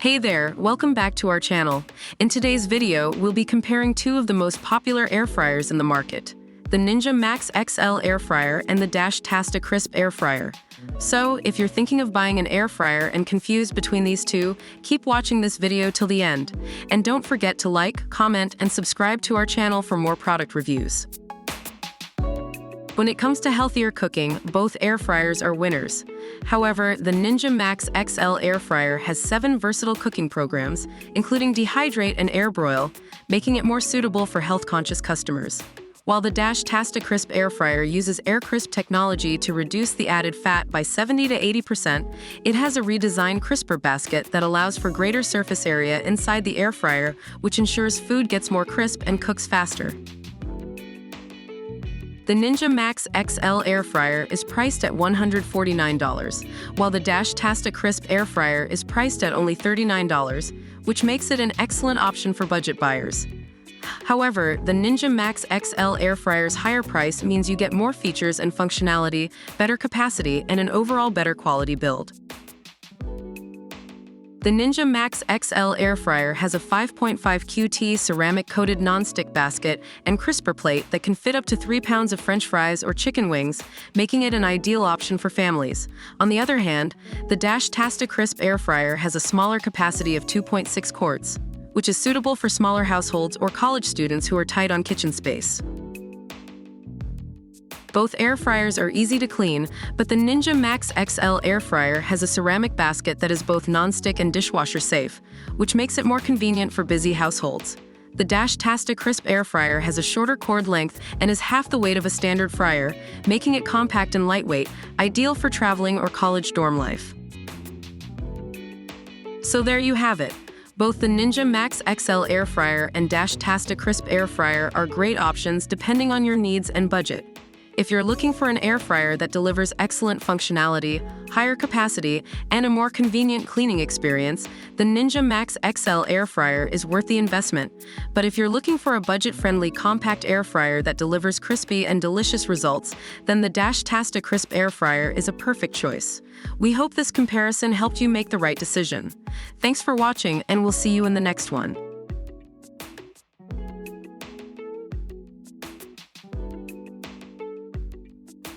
Hey there, welcome back to our channel. In today's video, we'll be comparing two of the most popular air fryers in the market, the Ninja Max XL air fryer and the Tasti-Crisp air fryer. So, if you're thinking of buying an air fryer and confused between these two, keep watching this video till the end. And don't forget to like, comment, and subscribe to our channel for more product reviews. When it comes to healthier cooking, both air fryers are winners. However, the Ninja Max XL air fryer has 7 versatile cooking programs, including dehydrate and air broil, making it more suitable for health-conscious customers. While the Tasti-Crisp air fryer uses air crisp technology to reduce the added fat by 70 to 80%, it has a redesigned crisper basket that allows for greater surface area inside the air fryer, which ensures food gets more crisp and cooks faster. The Ninja Max XL air fryer is priced at $149, while the Tasti-Crisp air fryer is priced at only $39, which makes it an excellent option for budget buyers. However, the Ninja Max XL air fryer's higher price means you get more features and functionality, better capacity, and an overall better quality build. The Ninja Max XL air fryer has a 5.5 QT ceramic-coated nonstick basket and crisper plate that can fit up to 3 pounds of French fries or chicken wings, making it an ideal option for families. On the other hand, the Tasti-Crisp air fryer has a smaller capacity of 2.6 quarts, which is suitable for smaller households or college students who are tight on kitchen space. Both air fryers are easy to clean, but the Ninja Max XL air fryer has a ceramic basket that is both non-stick and dishwasher safe, which makes it more convenient for busy households. The Tasti-Crisp air fryer has a shorter cord length and is half the weight of a standard fryer, making it compact and lightweight, ideal for traveling or college dorm life. So there you have it. Both the Ninja Max XL air fryer and Tasti-Crisp air fryer are great options depending on your needs and budget. If you're looking for an air fryer that delivers excellent functionality, higher capacity, and a more convenient cleaning experience, the Ninja Max XL air fryer is worth the investment. But if you're looking for a budget-friendly compact air fryer that delivers crispy and delicious results, then the Tasti-Crisp air fryer is a perfect choice. We hope this comparison helped you make the right decision. Thanks for watching, and we'll see you in the next one.